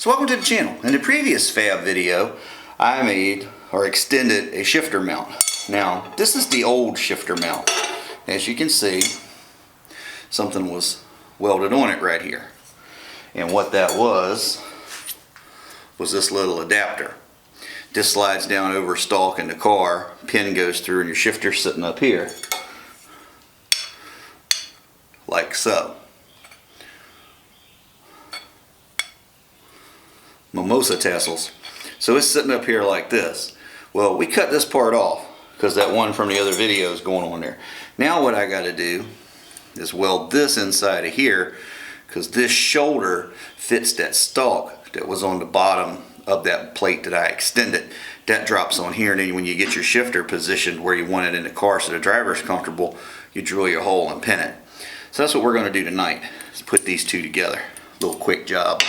So welcome to the channel. In the previous Fab video, I made or extended a shifter mount. Now, this is the old shifter mount. As you can see, something was welded on it right here. And what that was this little adapter. This slides down over a stalk in the car, pin goes through, and your shifter's sitting up here. Like so. Mimosa tassels. So it's sitting up here like this. Well, we cut this part off because that one from the other video is going on there. Now what I got to do is weld this inside of here, because this shoulder fits that stalk that was on the bottom of that plate that I extended. That drops on here, and then when you get your shifter positioned where you want it in the car so the driver is comfortable, you drill your hole and pin it. So that's what we're going to do tonight, is put these two together. Little quick job.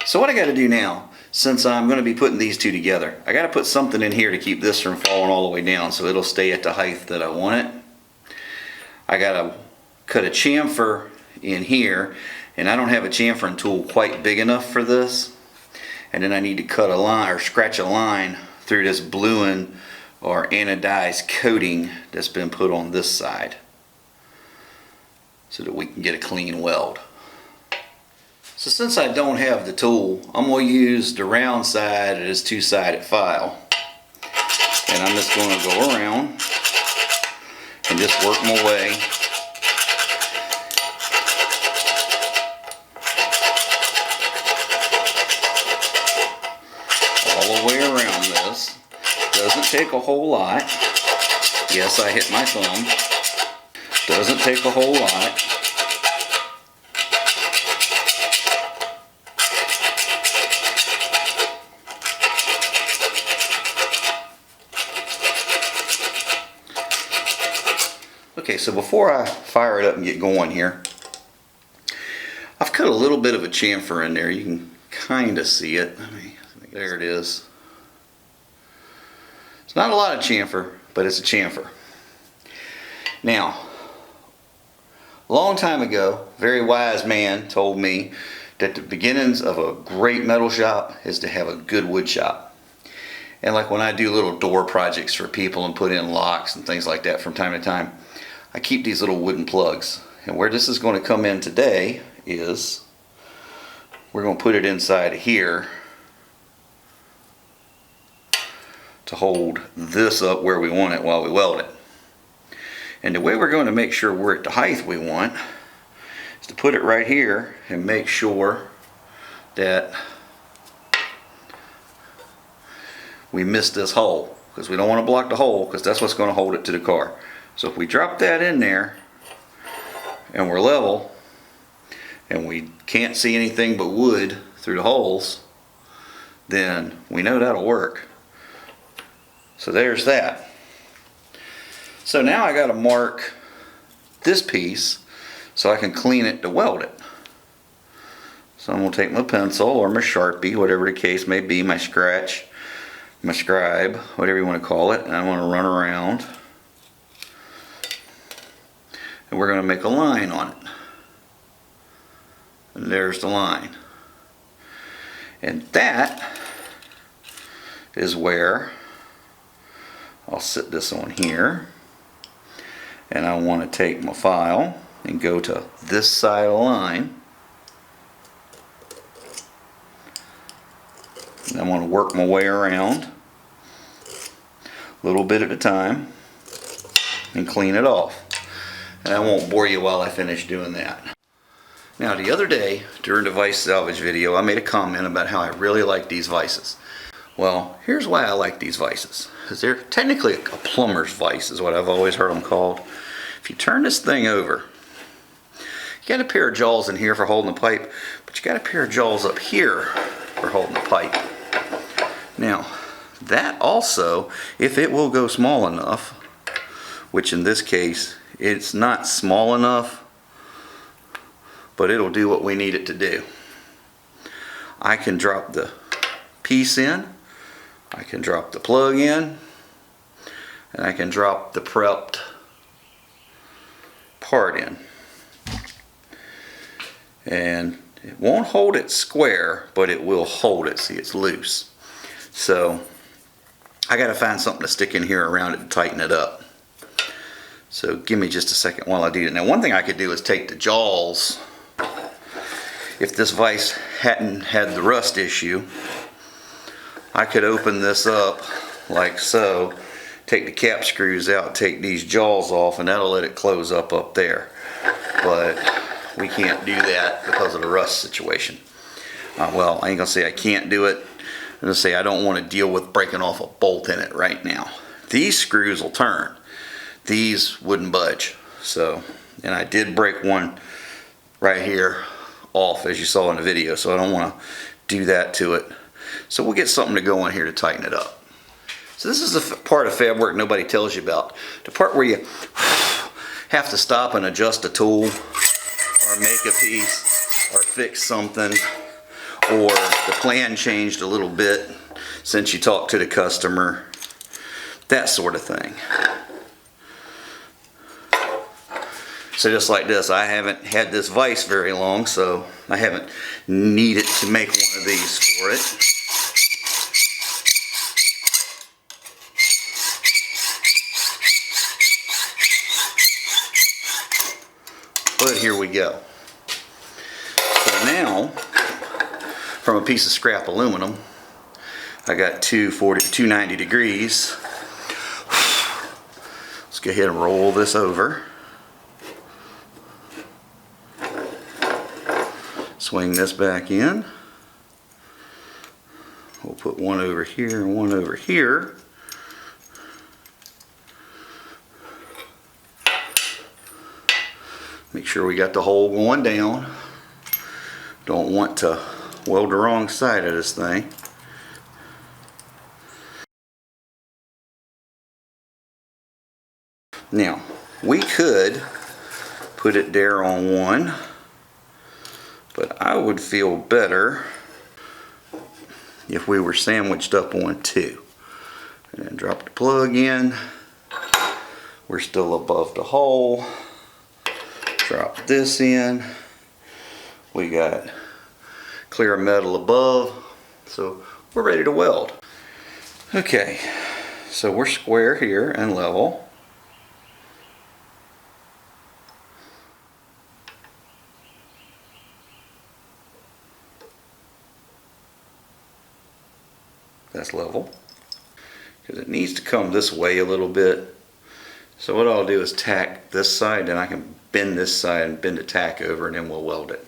So what I got to do now, since I'm going to be putting these two together, I got to put something in here to keep this from falling all the way down so it'll stay at the height that I want it. I got to cut a chamfer in here, and I don't have a chamfering tool quite big enough for this. And then I need to cut a line or scratch a line through this bluing or anodized coating that's been put on this side so that we can get a clean weld. So since I don't have the tool, I'm going to use the round side of this two-sided file. And I'm just going to go around and just work my way all the way around this. Doesn't take a whole lot. Yes, I hit my thumb. Doesn't take a whole lot. Okay, so before I fire it up and get going here, I've cut a little bit of a chamfer in there. You can kind of see it. There it is. It's not a lot of chamfer, but it's a chamfer. Now, a long time ago, a very wise man told me that the beginnings of a great metal shop is to have a good wood shop. And like when I do little door projects for people and put in locks and things like that from time to time, I keep these little wooden plugs. And where this is going to come in today is we're going to put it inside here to hold this up where we want it while we weld it. And the way we're going to make sure we're at the height we want is to put it right here and make sure that we miss this hole, because we don't want to block the hole, because that's what's going to hold it to the car. So if we drop that in there and we're level and we can't see anything but wood through the holes, then we know that'll work. So there's that. So now I got to mark this piece so I can clean it to weld it. So I'm going to take my pencil or my Sharpie, whatever the case may be, my scratch, my scribe, whatever you want to call it, and I want to run around. And we're going to make a line on it. And there's the line. And that is where I'll sit this on here. And I want to take my file and go to this side of the line. And I want to work my way around a little bit at a time and clean it off. And I won't bore you while I finish doing that. Now, the other day during the vise salvage video, I made a comment about how I really like these vices. Well, here's why I like these vices. Because they're technically a plumber's vise is what I've always heard them called. If you turn this thing over, you got a pair of jaws in here for holding the pipe, but you got a pair of jaws up here for holding the pipe. Now, that also, if it will go small enough, which in this case, it's not small enough, but it'll do what we need it to do. I can drop the piece in, I can drop the plug in, and I can drop the prepped part in. And It won't hold it square, but it will hold it. See, it's loose. So I got to find something to stick in here around it to tighten it up. So give me just a second while I do it. Now, one thing I could do is take the jaws. If this vise hadn't had the rust issue, I could open this up like so, take the cap screws out, take these jaws off, and that'll let it close up there. But we can't do that because of the rust situation. Well, I ain't gonna say I can't do it. I'm gonna say I don't want to deal with breaking off a bolt in it right now. These screws will turn. These wouldn't budge. So, and I did break one right here off, as you saw in the video, so I don't want to do that to it. So we'll get something to go in here to tighten it up. So this is the part of fab work nobody tells you about. The part where you have to stop and adjust a tool, or make a piece, or fix something, or the plan changed a little bit since you talked to the customer, that sort of thing. So just like this, I haven't had this vise very long, so I haven't needed to make one of these for it. But here we go. So now, from a piece of scrap aluminum, I got 290 degrees. Let's go ahead and roll this over. Swing this back in. We'll put one over here and one over here. Make sure we got the hole going down. Don't want to weld the wrong side of this thing. Now, we could put it there on one, but I would feel better if we were sandwiched up on two. And then drop the plug in. We're still above the hole. Drop this in. We got clear metal above, so we're ready to weld. Okay, so we're square here and level. That's level, because it needs to come this way a little bit. So what I'll do is tack this side, and I can bend this side and bend the tack over, and then we'll weld it.